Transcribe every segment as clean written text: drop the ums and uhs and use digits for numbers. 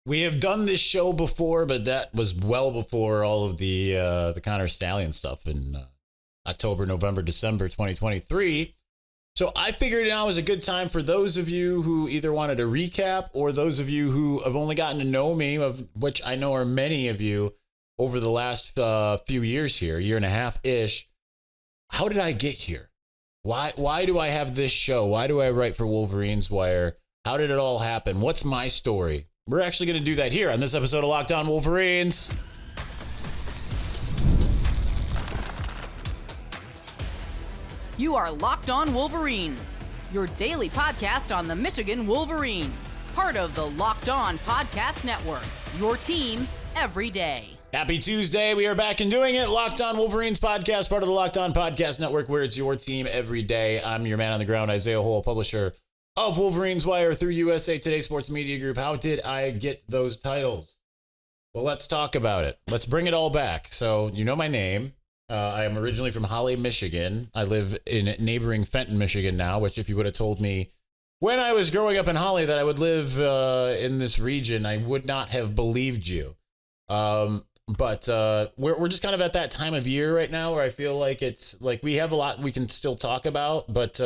We have done this show before, but that was well before all of the Connor Stallion stuff in October, November, December 2023. So I figured now was a good time for those of you who either wanted a recap or those of you who have only gotten to know me, of which I know are many of you over the last few years here, year and a half-ish. How did I get here? Why do I have this show? Why do I write for Wolverines Wire? How did it all happen? What's my story? We're actually going to do that here on this episode of Locked On Wolverines. You are Locked On Wolverines, your daily podcast on the Michigan Wolverines, part of the Locked On Podcast Network, your team every day. Happy Tuesday. We are back and doing it. Locked On Wolverines podcast, part of the Locked On Podcast Network, where it's your team every day. I'm your man on the ground, Isaiah Hole, publisher of Wolverines Wire through USA Today Sports Media Group. How did I get those titles? Well, let's talk about it. Let's bring it all back. So, you know my name. I am originally from Holly, Michigan. I live in neighboring Fenton, Michigan now, which if you would have told me when I was growing up in Holly that I would live in this region, I would not have believed you. But we're just kind of at that time of year right now where I feel like it's like we have a lot we can still talk about, but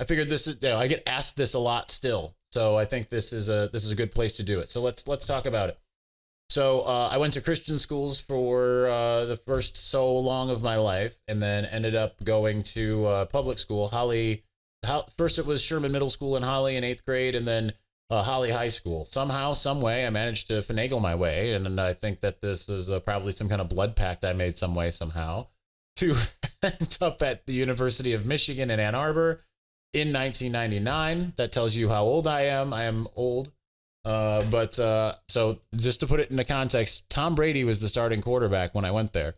I figured this is, I get asked this a lot still. So I think this is a good place to do it. So let's talk about it. So I went to Christian schools for the first so long of my life, and then ended up going to public school. First it was Sherman Middle School in Holly in 8th grade, and then Holly High School. Somehow, some way, I managed to finagle my way, and I think that this is probably some kind of blood pact I made some way somehow to end up at the University of Michigan in Ann Arbor in 1999. That tells you how old I am. I am old. So just to put it into context, Tom Brady was the starting quarterback when I went there.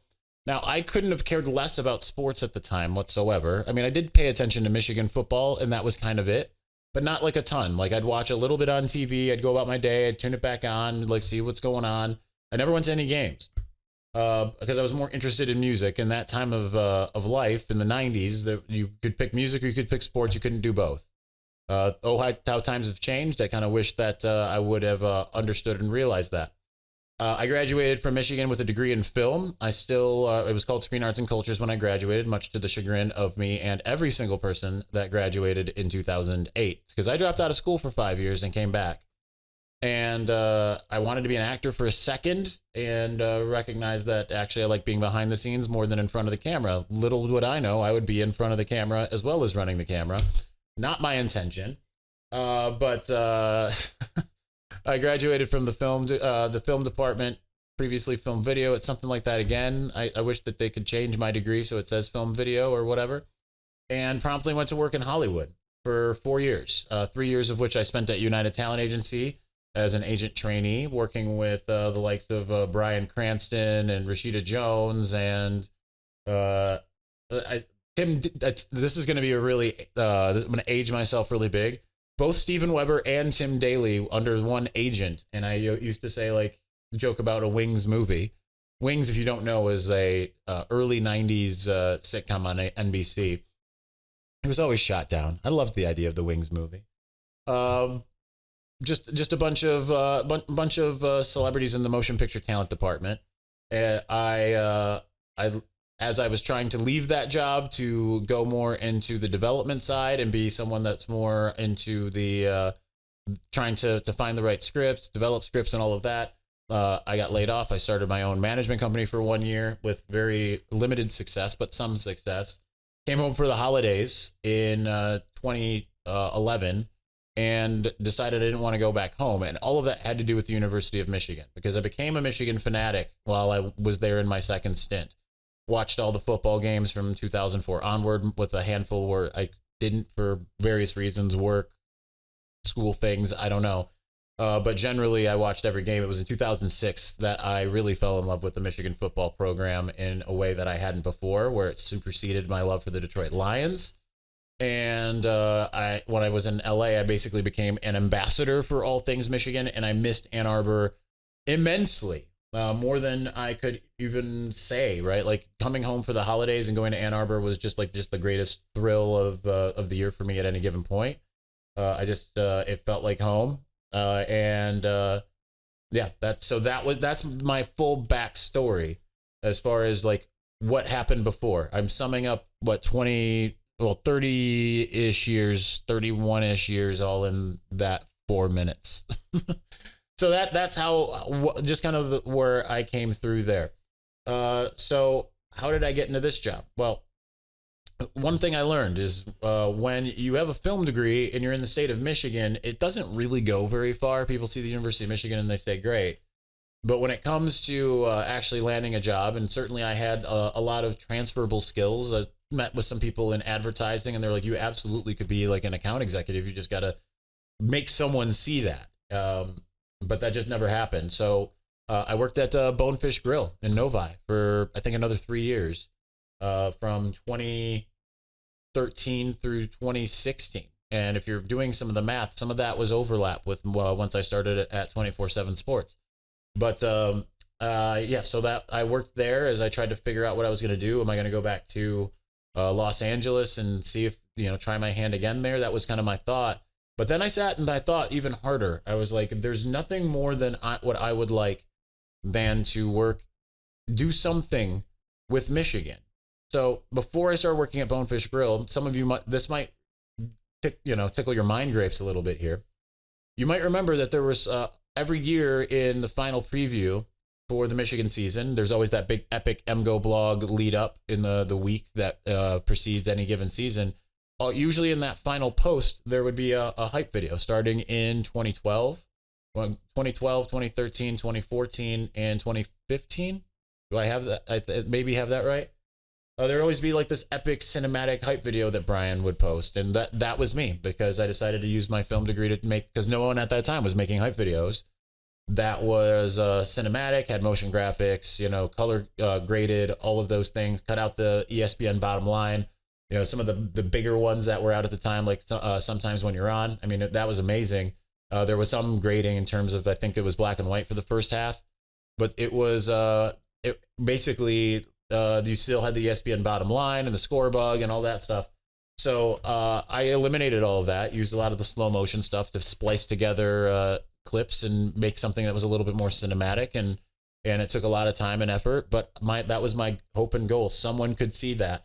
Now, I couldn't have cared less about sports at the time whatsoever. I mean, I did pay attention to Michigan football, and that was kind of it, but not like a ton. Like, I'd watch a little bit on TV, I'd go about my day, I'd turn it back on, like, see what's going on. I never went to any games because I was more interested in music. In that time of life in the 90s, that you could pick music or you could pick sports. You couldn't do both. How times have changed. I kind of wish that I would have understood and realized that. I graduated from Michigan with a degree in film. It was called Screen Arts and Cultures when I graduated, much to the chagrin of me and every single person that graduated in 2008, because I dropped out of school for 5 years and came back. And I wanted to be an actor for a second, and recognized that actually I like being behind the scenes more than in front of the camera. Little would I know I would be in front of the camera as well as running the camera. Not my intention, but I graduated from the film department, previously film video. It's something like that again. I wish that they could change my degree so it says film video or whatever, and promptly went to work in Hollywood for 4 years, 3 years of which I spent at United Talent Agency as an agent trainee, working with the likes of Bryan, Cranston, and Rashida Jones, and this is going to be I'm going to age myself really big. Both Steven Weber and Tim Daly under one agent. And I used to say, like, joke about a Wings movie. Wings, if you don't know, is a early 90s sitcom on NBC. It was always shot down. I loved the idea of the Wings movie. Just a bunch of celebrities in the motion picture talent department. As I was trying to leave that job to go more into the development side and be someone that's more into the trying to find the right scripts, develop scripts and all of that, I got laid off. I started my own management company for 1 year with very limited success, but some success. Came home for the holidays in 2011 and decided I didn't want to go back home. And all of that had to do with the University of Michigan, because I became a Michigan fanatic while I was there in my second stint. Watched all the football games from 2004 onward, with a handful where I didn't for various reasons, work, school things, I don't know. But generally, I watched every game. It was in 2006 that I really fell in love with the Michigan football program in a way that I hadn't before, where it superseded my love for the Detroit Lions. And when I was in LA, I basically became an ambassador for all things Michigan, and I missed Ann Arbor immensely. More than I could even say, right? Like, coming home for the holidays and going to Ann Arbor was just the greatest thrill of the year for me at any given point. It felt like home. And Yeah, that's my full backstory as far as like what happened before. I'm summing up what 30-ish years, 31-ish years, all in that 4 minutes. So that's how just kind of where I came through there. So how did I get into this job? Well, one thing I learned is when you have a film degree and you're in the state of Michigan, it doesn't really go very far. People see the University of Michigan and they say, great. But when it comes to actually landing a job, and certainly I had a lot of transferable skills. I met with some people in advertising and they're like, you absolutely could be like an account executive. You just got to make someone see that. But that just never happened. So I worked at Bonefish Grill in Novi for, I think, another 3 years, from 2013 through 2016. And if you're doing some of the math, some of that was overlap with once I started at 24/7 Sports. But yeah, so that I worked there as I tried to figure out what I was going to do. Am I going to go back to Los Angeles and see if, try my hand again there? That was kind of my thought. But then I sat and I thought even harder. I was like, there's nothing more than what I would like than to do something with Michigan. So before I started working at Bonefish Grill, some of you might tickle your mind grapes a little bit here. You might remember that there was every year in the final preview for the Michigan season, there's always that big epic MGoBlog lead up in the week that precedes any given season. Usually in that final post, there would be a hype video starting in 2012, 2013, 2014, and 2015. Do I have that? I maybe have that right. There'd always be like this epic cinematic hype video that Bryan would post. And that was me, because I decided to use my film degree to make, because no one at that time was making hype videos. That was cinematic, had motion graphics, color graded, all of those things, cut out the ESPN bottom line. Some of the bigger ones that were out at the time, like Sometimes When You're On. I mean, that was amazing. There was some grading in terms of, I think it was black and white for the first half, but it was basically you still had the ESPN bottom line and the score bug and all that stuff. So I eliminated all of that, used a lot of the slow motion stuff to splice together clips and make something that was a little bit more cinematic. And it took a lot of time and effort, but that was my hope and goal. Someone could see that.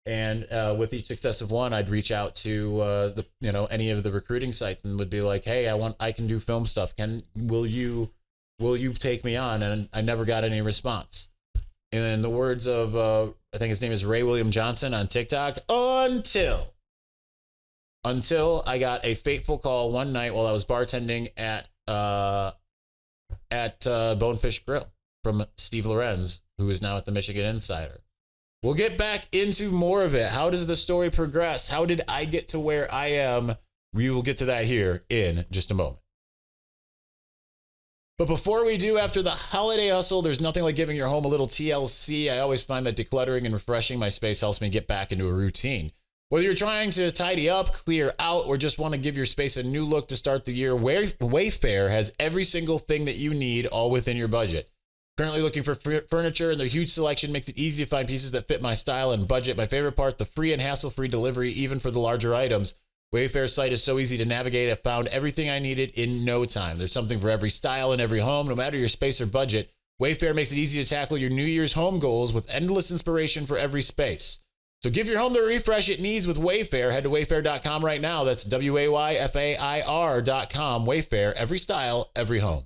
And with each successive one, I'd reach out to any of the recruiting sites and would be like, "Hey, I can do film stuff. Will you take me on?" And I never got any response. And in the words of I think his name is Ray William Johnson on TikTok, until I got a fateful call one night while I was bartending at Bonefish Grill from Steve Lorenz, who is now at the Michigan Insider. We'll get back into more of it. How does the story progress? How did I get to where I am? We will get to that here in just a moment. But before we do, after the holiday hustle, there's nothing like giving your home a little TLC. I always find that decluttering and refreshing my space helps me get back into a routine. Whether you're trying to tidy up, clear out, or just want to give your space a new look to start the year, Wayfair has every single thing that you need, all within your budget. Currently looking for furniture, and their huge selection makes it easy to find pieces that fit my style and budget. My favorite part, the free and hassle-free delivery, even for the larger items. Wayfair's site is so easy to navigate. I found everything I needed in no time. There's something for every style in every home, no matter your space or budget. Wayfair makes it easy to tackle your New Year's home goals with endless inspiration for every space. So give your home the refresh it needs with Wayfair. Head to wayfair.com right now. That's WAYFAIR.com. Wayfair, every style, every home.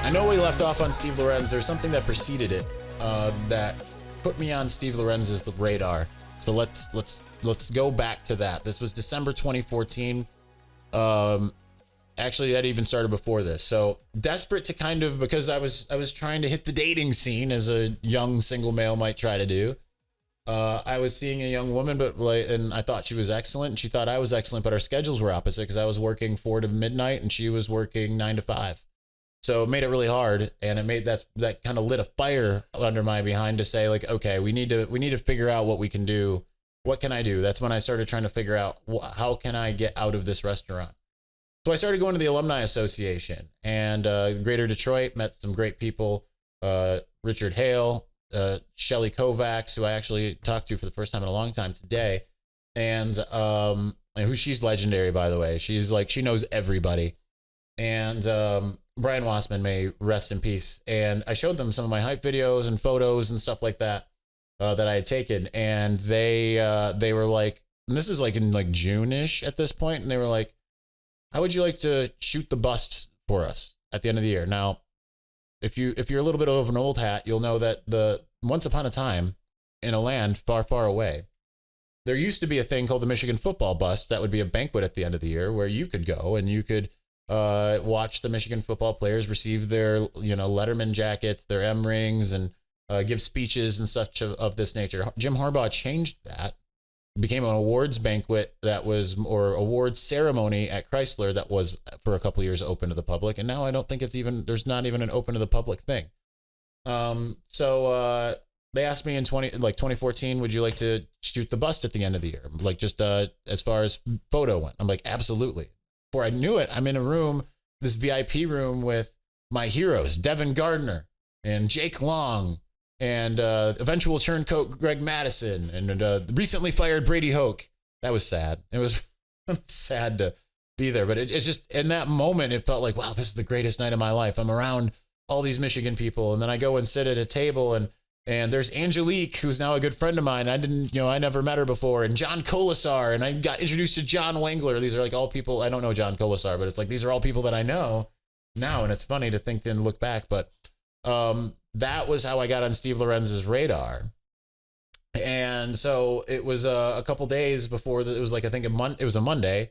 I know we left off on Steve Lorenz. There's something that preceded it that put me on Steve Lorenz's radar. So let's go back to that. This was December 2014. Actually, that even started before this. So desperate to because I was trying to hit the dating scene as a young single male might try to do. I was seeing a young woman, and I thought she was excellent, and she thought I was excellent, but our schedules were opposite because I was working 4 to midnight and she was working 9 to 5. So it made it really hard, and it made that kind of lit a fire under my behind to say, like, okay, we need to figure out what we can do. What can I do? That's when I started trying to figure out how can I get out of this restaurant. So I started going to the Alumni Association and Greater Detroit, met some great people. Richard Hale, Shelly Kovacs, who I actually talked to for the first time in a long time today. And who she's legendary, by the way. She's like, she knows everybody. And Bryan Wassman, may rest in peace. And I showed them some of my hype videos and photos and stuff like that that I had taken. And they were like, and this is like in like June-ish at this point, and they were like, how would you like to shoot the busts for us at the end of the year? Now, if you're a little bit of an old hat, you'll know that once upon a time in a land far, far away, there used to be a thing called the Michigan football bust. That would be a banquet at the end of the year where you could go and you could watch the Michigan football players receive their, Letterman jackets, their M rings, and give speeches and such of this nature. Jim Harbaugh changed that. It became an awards banquet or awards ceremony at Chrysler that was for a couple of years open to the public. And now I don't think there's not even an open to the public thing. So they asked me in 2014, would you like to shoot the bust at the end of the year? Like just as far as photo went. I'm like, absolutely. Before I knew it, I'm in a room, this VIP room with my heroes, Devin Gardner and Jake Long and eventual turncoat Greg Madison and recently fired Brady Hoke. That was sad. It was sad to be there, but it's just in that moment, it felt like, wow, this is the greatest night of my life. I'm around all these Michigan people. And then I go and sit at a table and there's Angelique, who's now a good friend of mine. I never met her before. And John Colasar, and I got introduced to John Wengler. These are like all people, I don't know John Colasar, but it's like, these are all people that I know now. And it's funny to think and look back, but that was how I got on Steve Lorenz's radar. And so it was a couple days before it was like, I think it was a Monday.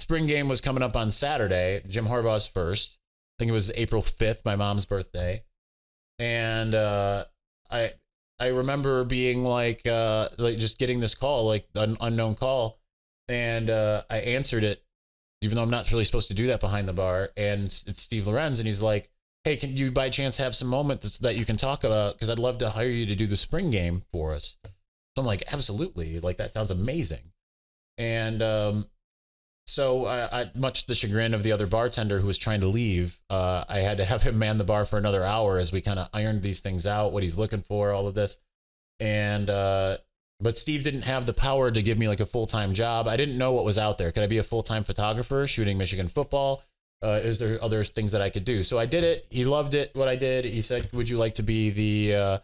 Spring game was coming up on Saturday, Jim Harbaugh's first. I think it was April 5th, my mom's birthday. And I remember being like just getting this call, like an unknown call. And I answered it, even though I'm not really supposed to do that behind the bar. And it's Steve Lorenz. And he's like, hey, can you by chance have some moments that you can talk about? Because I'd love to hire you to do the spring game for us. So I'm like, absolutely. Like, that sounds amazing. And so I, much to the chagrin of the other bartender who was trying to leave, I had to have him man the bar for another hour as we kind of ironed these things out, what he's looking for, all of this. And but Steve didn't have the power to give me like a full-time job. I didn't know what was out there. Could I be a full-time photographer shooting Michigan football? Is there other things that I could do? So I did it. He loved it, what I did. He said, would you like to be the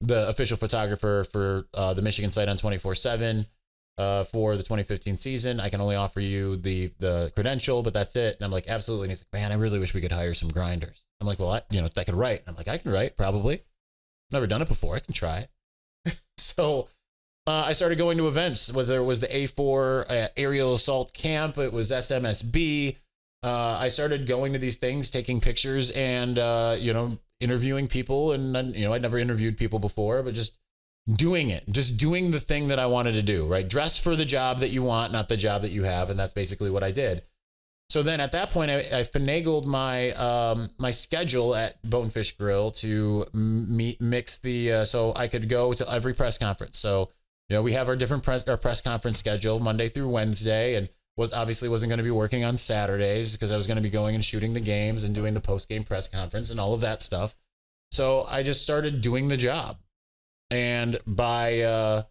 official photographer for the Michigan site on 24/7 for the 2015 season? I can only offer you the credential, but that's it. And I'm like, absolutely. And he's like, man, I really wish we could hire some grinders. I'm like, well, I could write. And I'm like, I can write, probably. Never done it before. I can try it. So I started going to events, whether it was the A4 aerial assault camp, it was SMSB. I started going to these things, taking pictures and, interviewing people. And then, I'd never interviewed people before, but just doing it, just doing the thing that I wanted to do, right? Dress for the job that you want, not the job that you have. And that's basically what I did. So then at that point, I finagled my schedule at Bonefish Grill to mix so I could go to every press conference. So, we have our different press conference schedule Monday through Wednesday, and wasn't going to be working on Saturdays because I was going to be going and shooting the games and doing the post-game press conference and all of that stuff. So I just started doing the job. And that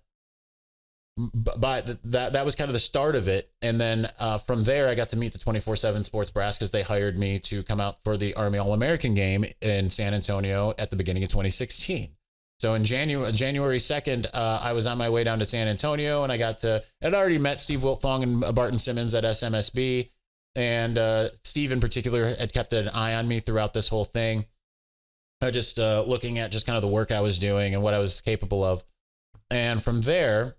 was kind of the start of it. And then from there, I got to meet the 24/7 Sports Brass because they hired me to come out for the Army All-American game in San Antonio at the beginning of 2016. So in January 2nd, I was on my way down to San Antonio, and I'd already met Steve Wiltfong and Barton Simmons at SMSB. And Steve in particular had kept an eye on me throughout this whole thing. Just looking at just kind of the work I was doing and what I was capable of. And from there,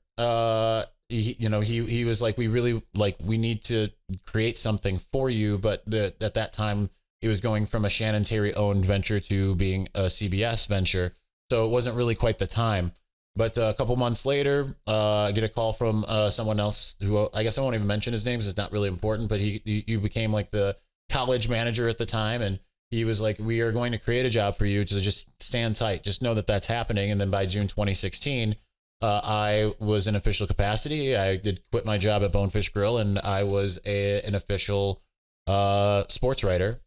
he was like, we need to create something for you. But at that time, it was going from a Shannon Terry owned venture to being a CBS venture. So it wasn't really quite the time. But a couple months later, I get a call from someone else who I guess I won't even mention his name because it's not really important, but he became like the college manager at the time. And he was like, we are going to create a job for you, to just stand tight. Just know that that's happening. And then by June 2016, I was in official capacity. I did quit my job at Bonefish Grill, and I was an official sports writer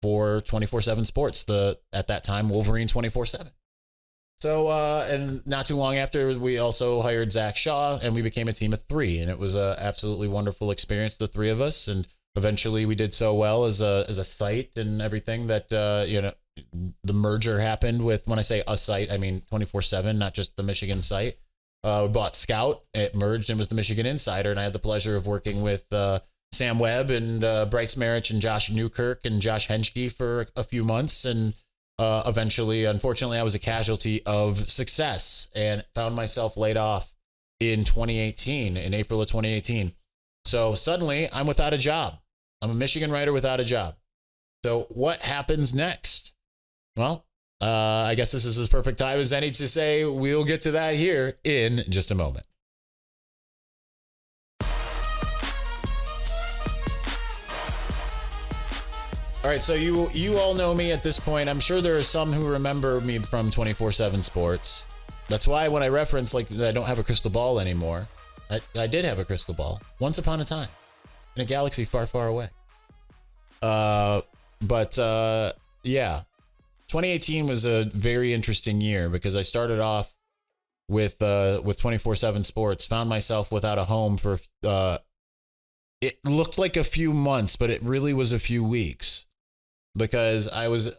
for 24/7 Sports, at that time Wolverine 24/7. So, and not too long after, we also hired Zach Shaw, and we became a team of 3, and it was a absolutely wonderful experience, the 3 of us, and eventually we did so well as a site and everything that, the merger happened with. When I say a site, I mean 24/7, not just the Michigan site. We bought Scout, it merged and was the Michigan Insider, and I had the pleasure of working with Sam Webb and Bryce Marich and Josh Newkirk and Josh Henschke for a few months, and eventually, unfortunately, I was a casualty of success and found myself laid off in April of 2018. So suddenly, I'm without a job. I'm a Michigan writer without a job. So what happens next? Well, I guess this is as perfect time as any to say we'll get to that here in just a moment. All right, so you all know me at this point. I'm sure there are some who remember me from 24/7 Sports. That's why when I reference like that I don't have a crystal ball anymore, I did have a crystal ball once upon a time in a galaxy far, far away. Yeah, 2018 was a very interesting year because I started off with 24/7 Sports, found myself without a home for it looked like a few months, but it really was a few weeks because I was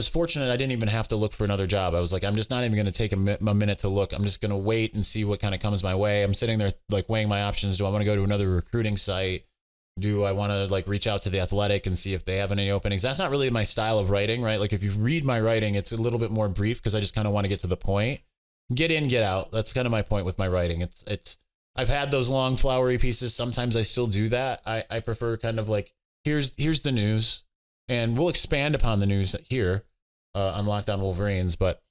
fortunate. I didn't even have to look for another job. I was like, I'm just not even going to take a minute to look. I'm just going to wait and see what kind of comes my way. I'm sitting there like weighing my options. Do I want to go to another recruiting site? Do I want to like reach out to The Athletic and see if they have any openings? That's not really my style of writing, right? Like if you read my writing, it's a little bit more brief because I just kind of want to get to the point. Get in, get out. That's kind of my point with my writing. I've had those long flowery pieces. Sometimes I still do that. I prefer kind of like, here's the news, and we'll expand upon the news here on Locked On Wolverines. But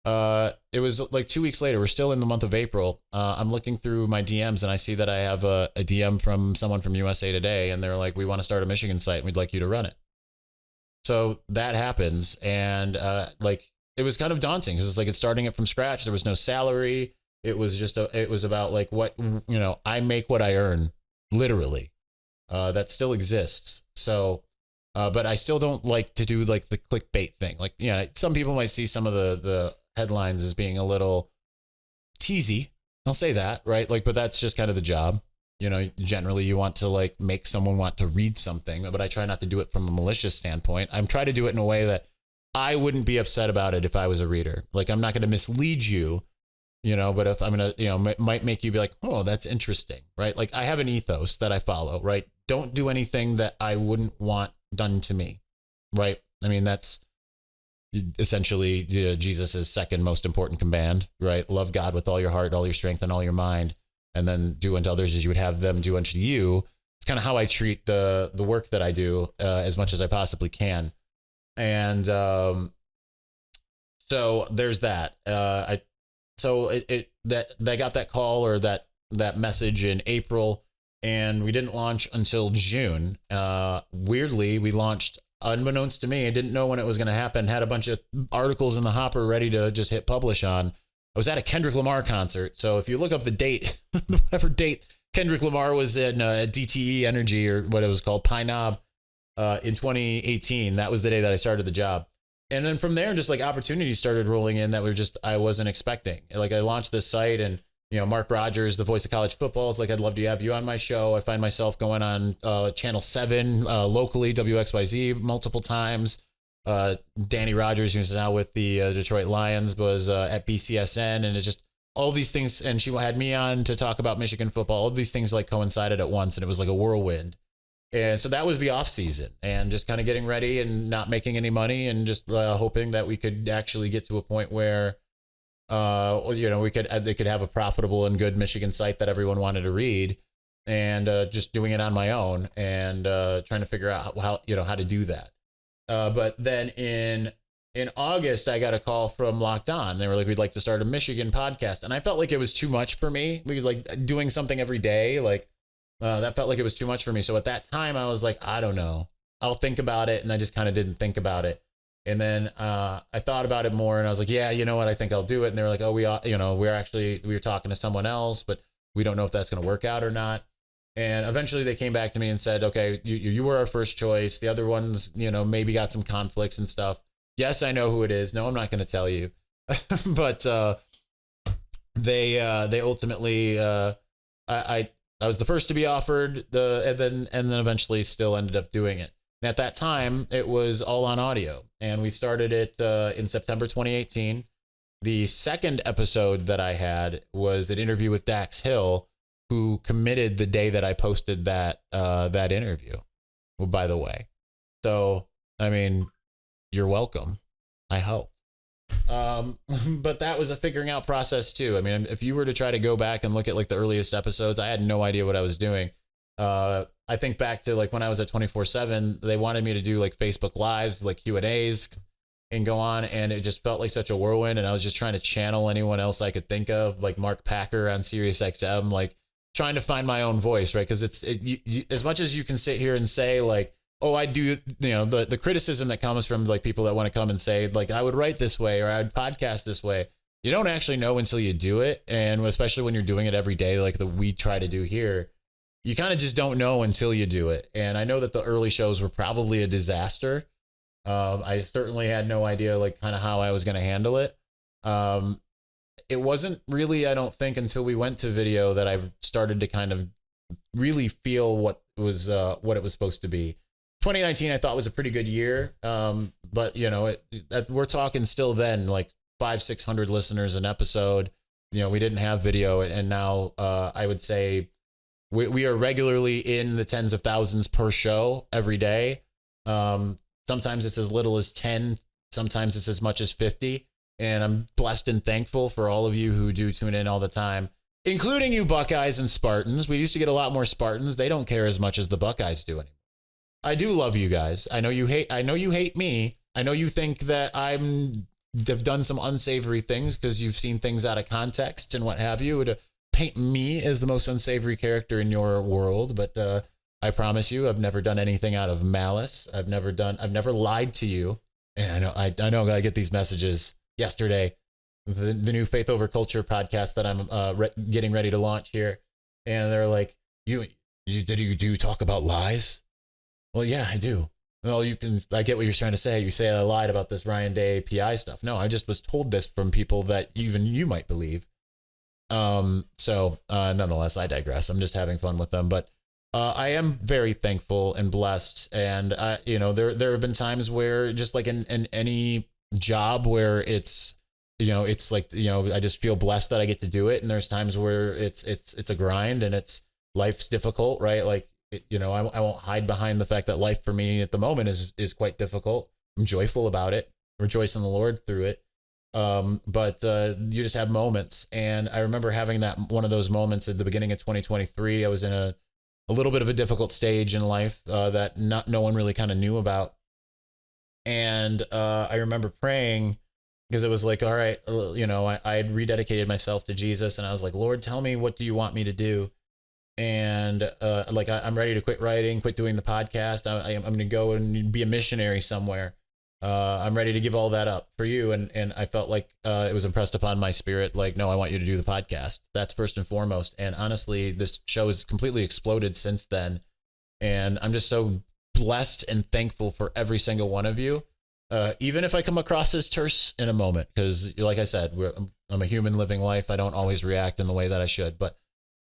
it was like 2 weeks later. We're still in the month of April. I'm looking through my DMs and I see that I have a DM from someone from USA Today, and they're like, we want to start a Michigan site and we'd like you to run it. So that happens. And it was kind of daunting because it's like it's starting it from scratch. There was no salary. It was just it was about like what, I make what I earn, literally. That still exists. So, but I still don't like to do like the clickbait thing. Like, some people might see some of the headlines as being a little teasy. I'll say that, right? Like, but that's just kind of the job. Generally you want to like make someone want to read something, but I try not to do it from a malicious standpoint. I'm trying to do it in a way that I wouldn't be upset about it if I was a reader. Like, I'm not going to mislead you, but if I'm going to, might make you be like, oh, that's interesting, right? Like I have an ethos that I follow, right? Don't do anything that I wouldn't want done to me, right? I mean, that's essentially Jesus's second most important command, right? Love God with all your heart, all your strength, and all your mind, and then do unto others as you would have them do unto you. It's kind of how I treat the work that I do as much as I possibly can. And so there's that. I got that call or that message in April, and we didn't launch until June. Weirdly, we launched unbeknownst to me. I didn't know when it was going to happen. Had a bunch of articles in the hopper ready to just hit publish on. I was at a Kendrick Lamar concert. So if you look up the date, whatever date Kendrick Lamar was in DTE Energy or what it was called, Pine Knob, in 2018, that was the day that I started the job. And then from there, just like opportunities started rolling in that I wasn't expecting. Like I launched this site and, Mark Rogers, the voice of college football, is like, I'd love to have you on my show. I find myself going on Channel 7 locally, WXYZ, multiple times. Danny Rogers, who's now with the Detroit Lions, was at BCSN, and it's just all these things. And she had me on to talk about Michigan football. All these things like coincided at once, and it was like a whirlwind. And so that was the off season, and just kind of getting ready and not making any money, and just hoping that we could actually get to a point where, they could have a profitable and good Michigan site that everyone wanted to read, and just doing it on my own and trying to figure out how to do that. But then in August, I got a call from Locked On. They were like, we'd like to start a Michigan podcast. And I felt like it was too much for me. We was like doing something every day. Like that felt like it was too much for me. So at that time I was like, I don't know, I'll think about it. And I just kind of didn't think about it. And then I thought about it more, and I was like, yeah, you know what? I think I'll do it. And they were like, oh, we were talking to someone else, but we don't know if that's going to work out or not. And eventually they came back to me and said, okay, you were our first choice. The other ones, maybe got some conflicts and stuff. Yes, I know who it is. No, I'm not going to tell you. but they ultimately I was the first to be offered and then eventually still ended up doing it. And at that time, it was all on audio, and we started it in September 2018. The second episode that I had was an interview with Dax Hill, who committed the day that I posted that interview. Well, by the way, so I mean, you're welcome. I helped. But that was a figuring out process too. I mean, if you were to try to go back and look at like the earliest episodes, I had no idea what I was doing. I think back to like when I was at 24/7, they wanted me to do like Facebook Lives, like Q&As and go on. And it just felt like such a whirlwind. And I was just trying to channel anyone else I could think of, like Mark Packer on Sirius XM, like trying to find my own voice, right? Because as much as you can sit here and say like, oh, I do, you know, the criticism that comes from like people that want to come and say like, I would write this way or I would podcast this way. You don't actually know until you do it. And especially when you're doing it every day, like we try to do here, you kind of just don't know until you do it. And I know that the early shows were probably a disaster. I certainly had no idea like kind of how I was going to handle it. It wasn't really, I don't think, until we went to video that I started to kind of really feel what it was supposed to be. 2019, I thought was a pretty good year. But you know, we're talking still then like 500-600 listeners an episode. You know, we didn't have video, and now I would say we are regularly in the tens of thousands per show every day. Sometimes it's as little as 10, sometimes it's as much as 50. And I'm blessed and thankful for all of you who do tune in all the time, including you Buckeyes and Spartans. We used to get a lot more Spartans. They don't care as much as the Buckeyes do anymore. I do love you guys. I know you hate me. I know you think that have done some unsavory things because you've seen things out of context and what have you to paint me as the most unsavory character in your world. But I promise you, I've never done anything out of malice. I've never lied to you. And I know I get these messages yesterday, the new Faith Over Culture podcast that I'm getting ready to launch here. And they're like, you do talk about lies? Well, yeah, I do. Well, I get what you're trying to say. You say I lied about this Ryan Day PI stuff. No, I just was told this from people that even you might believe. So nonetheless, I digress. I'm just having fun with them, but I am very thankful and blessed. And you know, there have been times where just like in any job where it's like, you know, I just feel blessed that I get to do it. And there's times where it's a grind and life's difficult, right? Like, you know, I won't hide behind the fact that life for me at the moment is quite difficult. I'm joyful about it, rejoice in the Lord through it. But you just have moments. And I remember having one of those moments at the beginning of 2023. I was in a little bit of a difficult stage in life that no one really kind of knew about. And I remember praying because it was like, all right, you know, I had rededicated myself to Jesus, and I was like, Lord, tell me, what do you want me to do? And like, I'm ready to quit writing, quit doing the podcast. I'm going to go and be a missionary somewhere. I'm ready to give all that up for you. And I felt like it was impressed upon my spirit. Like, no, I want you to do the podcast. That's first and foremost. And honestly, this show has completely exploded since then. And I'm just so blessed and thankful for every single one of you. Even if I come across as terse in a moment, because like I said, I'm a human living life. I don't always react in the way that I should, but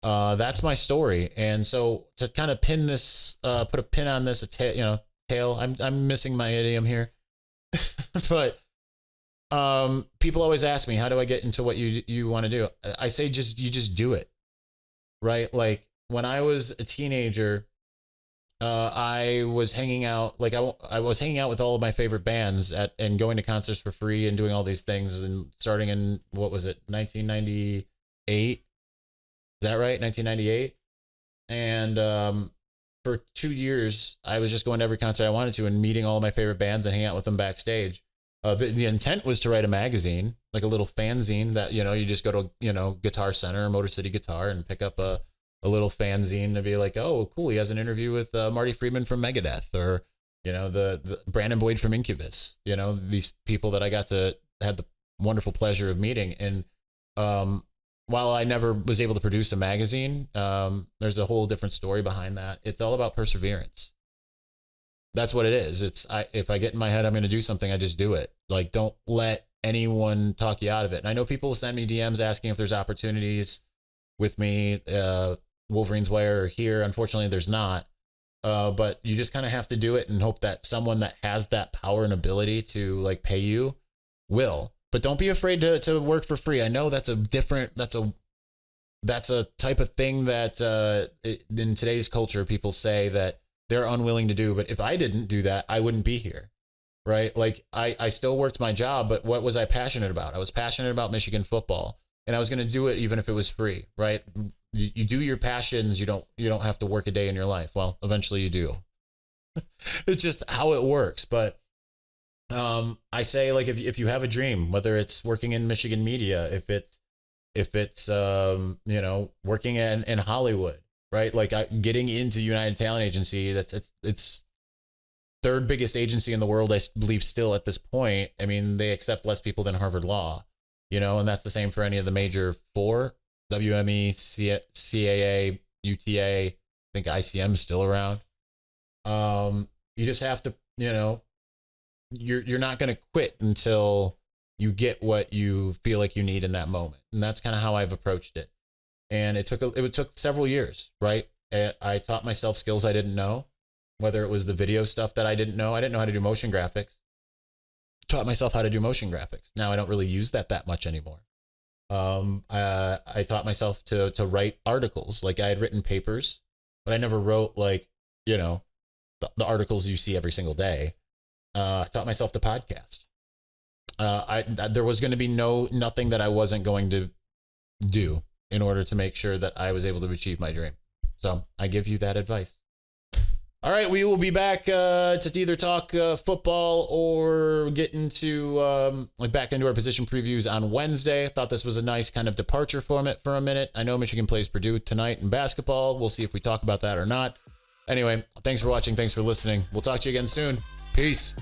that's my story. And so to kind of pin this, put a pin on this, tail, I'm missing my idiom here. But people always ask me, how do I get into what you want to do? I say, you just do it, right? Like when I was a teenager, I was hanging out, like I was hanging out with all of my favorite bands and going to concerts for free and doing all these things, and starting in, what was it, 1998? Is that right? 1998. And for 2 years, I was just going to every concert I wanted to and meeting all of my favorite bands and hanging out with them backstage. The intent was to write a magazine, like a little fanzine that, you know, you just go to, you know, Guitar Center or Motor City Guitar and pick up a little fanzine to be like, oh, cool, he has an interview with Marty Friedman from Megadeth, or, you know, the Brandon Boyd from Incubus, you know, these people that I had the wonderful pleasure of meeting. And while I never was able to produce a magazine, there's a whole different story behind that. It's all about perseverance. That's what it is. If I get in my head, I'm going to do something, I just do it. Like, don't let anyone talk you out of it. And I know people send me DMs asking if there's opportunities with me, Wolverines Wire here. Unfortunately, there's not. But you just kind of have to do it and hope that someone that has that power and ability to like pay you will. But don't be afraid to work for free. I know that's a type of thing that in today's culture, people say that they're unwilling to do. But if I didn't do that, I wouldn't be here. Right. Like I still worked my job, but what was I passionate about? I was passionate about Michigan football, and I was going to do it even if it was free. Right. You do your passions. You don't have to work a day in your life. Well, eventually you do. It's just how it works. But I say, like, if you have a dream, whether it's working in Michigan media, if it's working in Hollywood, right? Like getting into United Talent Agency, it's third biggest agency in the world, I believe, still at this point. I mean, they accept less people than Harvard Law, and that's the same for any of the major four: WME, CAA, UTA. I think ICM is still around. You just have to, you're not going to quit until you get what you feel like you need in that moment. And that's kind of how I've approached it. And it took several years, right? I taught myself skills I didn't know, whether it was the video stuff that I didn't know. I didn't know how to do motion graphics. Taught myself how to do motion graphics. Now I don't really use that much anymore. I taught myself to write articles. Like I had written papers, but I never wrote the articles you see every single day. I taught myself to podcast. There was going to be nothing that I wasn't going to do in order to make sure that I was able to achieve my dream. So I give you that advice. All right, we will be back to either talk football or get into back into our position previews on Wednesday. I thought this was a nice kind of departure from it for a minute. I know Michigan plays Purdue tonight in basketball. We'll see if we talk about that or not. Anyway, thanks for watching. Thanks for listening. We'll talk to you again soon. Peace.